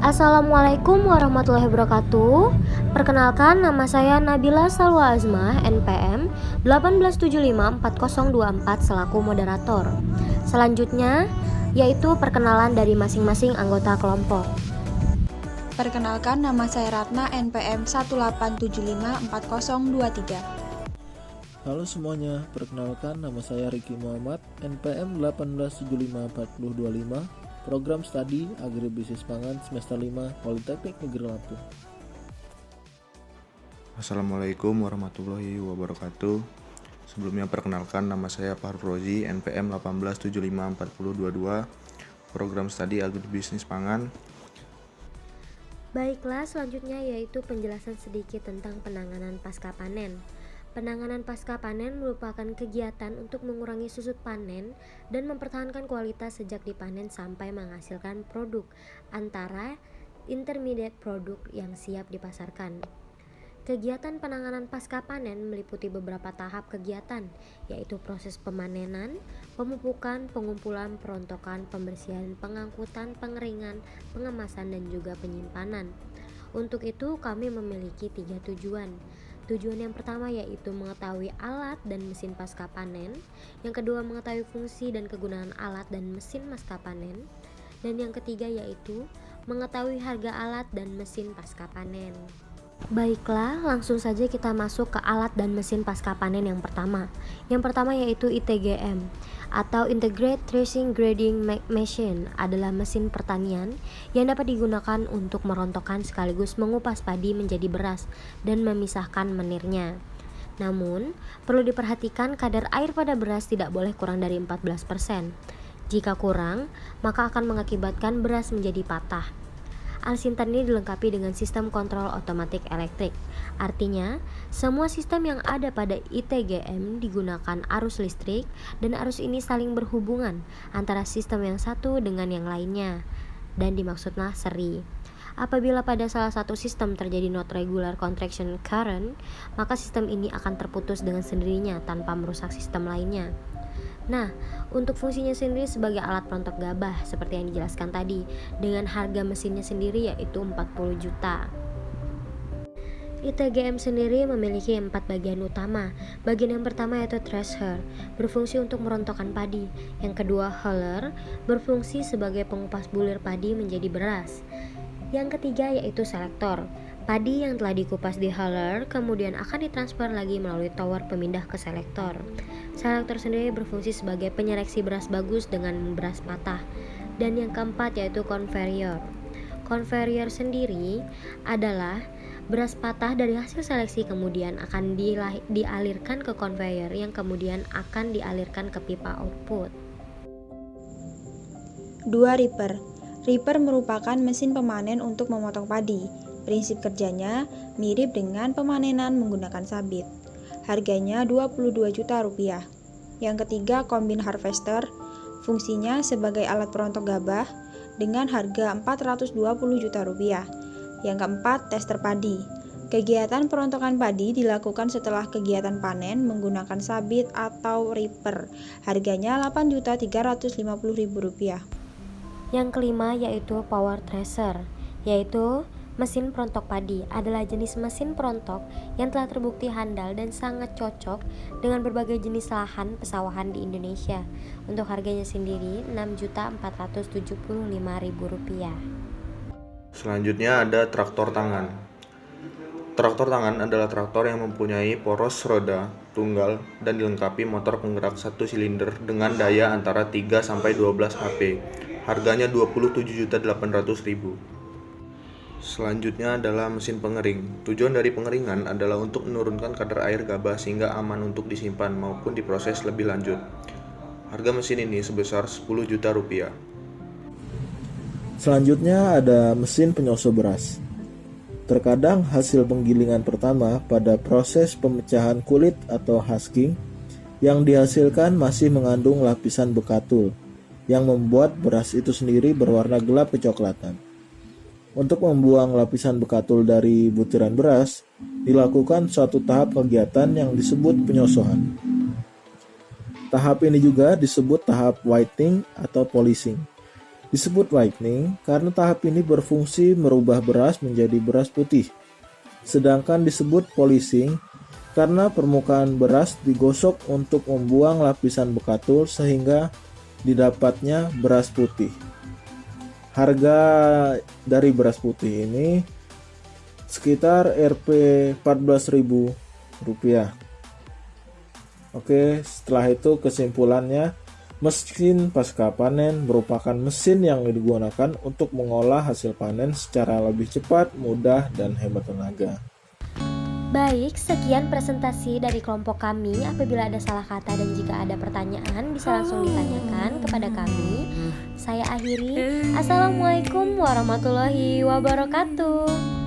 Assalamualaikum warahmatullahi wabarakatuh. Perkenalkan, nama saya Nabila Salwa Azmah, NPM 1875404 selaku moderator. Selanjutnya yaitu perkenalan dari masing-masing anggota kelompok. Perkenalkan, nama saya Ratna, NPM 1875403. Halo semuanya, perkenalkan nama saya Riki Muhammad, NPM 1875425, Program Studi Agribisnis Pangan Semester 5 Politeknik Negeri Lampung. Assalamualaikum warahmatullahi wabarakatuh. Sebelumnya perkenalkan, nama saya Fahrul Rozi, NPM 1875422, Program Studi Agribisnis Pangan. Baiklah, selanjutnya yaitu penjelasan sedikit tentang penanganan pasca panen. Penanganan pasca panen merupakan kegiatan untuk mengurangi susut panen dan mempertahankan kualitas sejak dipanen sampai menghasilkan produk antara intermediate produk yang siap dipasarkan. Kegiatan penanganan pasca panen meliputi beberapa tahap kegiatan, yaitu proses pemanenan, pemupukan, pengumpulan, perontokan, pembersihan, pengangkutan, pengeringan, pengemasan, dan juga penyimpanan. Untuk itu kami memiliki 3 tujuan. Tujuan yang pertama yaitu mengetahui alat dan mesin pasca panen, yang kedua mengetahui fungsi dan kegunaan alat dan mesin pasca panen, dan yang ketiga yaitu mengetahui harga alat dan mesin pasca panen. Baiklah, langsung saja kita masuk ke alat dan mesin pasca panen yang pertama. Yang pertama yaitu ITGM atau Integrated Threshing Grading Machine, adalah mesin pertanian yang dapat digunakan untuk merontokkan sekaligus mengupas padi menjadi beras dan memisahkan menirnya. Namun, perlu diperhatikan kadar air pada beras tidak boleh kurang dari 14%. Jika kurang, maka akan mengakibatkan beras menjadi patah. Alat sintan ini dilengkapi dengan sistem kontrol otomatik elektrik. Artinya, semua sistem yang ada pada ITGM digunakan arus listrik dan arus ini saling berhubungan antara sistem yang satu dengan yang lainnya dan dimaksudlah seri. Apabila pada salah satu sistem terjadi not regular contraction current, maka sistem ini akan terputus dengan sendirinya tanpa merusak sistem lainnya. Nah, untuk fungsinya sendiri sebagai alat perontok gabah seperti yang dijelaskan tadi, dengan harga mesinnya sendiri yaitu 40 juta. ITGM sendiri memiliki 4 bagian utama. Bagian yang pertama yaitu thresher, berfungsi untuk merontokkan padi. Yang kedua, huller, berfungsi sebagai pengupas bulir padi menjadi beras. Yang ketiga yaitu selektor. Padi yang telah dikupas di huller kemudian akan ditransfer lagi melalui tower pemindah ke selektor. Selektor sendiri berfungsi sebagai penyeleksi beras bagus dengan beras patah. Dan yang keempat yaitu conveyor. Conveyor sendiri adalah beras patah dari hasil seleksi kemudian akan dialirkan ke conveyor yang kemudian akan dialirkan ke pipa output. 2. Reaper. Reaper merupakan mesin pemanen untuk memotong padi. Prinsip kerjanya mirip dengan pemanenan menggunakan sabit. Harganya 22 juta rupiah. Yang ketiga, combine harvester. Fungsinya sebagai alat perontok gabah dengan harga 420 juta rupiah. Yang keempat, tester padi. Kegiatan perontokan padi dilakukan setelah kegiatan panen menggunakan sabit atau reaper. Harganya 8.350.000 rupiah. Yang kelima yaitu power thresher, yaitu mesin perontok padi, adalah jenis mesin perontok yang telah terbukti handal dan sangat cocok dengan berbagai jenis lahan pesawahan di Indonesia. Untuk harganya sendiri 6.475.000 rupiah. Selanjutnya ada traktor tangan. Traktor tangan adalah traktor yang mempunyai poros roda tunggal dan dilengkapi motor penggerak 1 silinder dengan daya antara 3 sampai 12 HP. Harganya 27.800.000. Selanjutnya adalah mesin pengering. Tujuan dari pengeringan adalah untuk menurunkan kadar air gabah sehingga aman untuk disimpan maupun diproses lebih lanjut. Harga mesin ini sebesar 10 juta rupiah. Selanjutnya ada mesin penyosor beras. Terkadang hasil penggilingan pertama pada proses pemecahan kulit atau husking yang dihasilkan masih mengandung lapisan bekatul yang membuat beras itu sendiri berwarna gelap kecoklatan. Untuk membuang lapisan bekatul dari butiran beras, dilakukan suatu tahap kegiatan yang disebut penyosohan. Tahap ini juga disebut tahap whitening atau polishing. Disebut whitening karena tahap ini berfungsi merubah beras menjadi beras putih. Sedangkan disebut polishing karena permukaan beras digosok untuk membuang lapisan bekatul sehingga didapatnya beras putih. Harga dari beras putih ini sekitar Rp 14.000. Oke, setelah itu kesimpulannya, mesin pasca panen merupakan mesin yang digunakan untuk mengolah hasil panen secara lebih cepat, mudah, dan hemat tenaga. Baik, sekian presentasi dari kelompok kami. Apabila ada salah kata dan jika ada pertanyaan bisa langsung ditanyakan kepada kami. Saya akhiri. Assalamualaikum warahmatullahi wabarakatuh.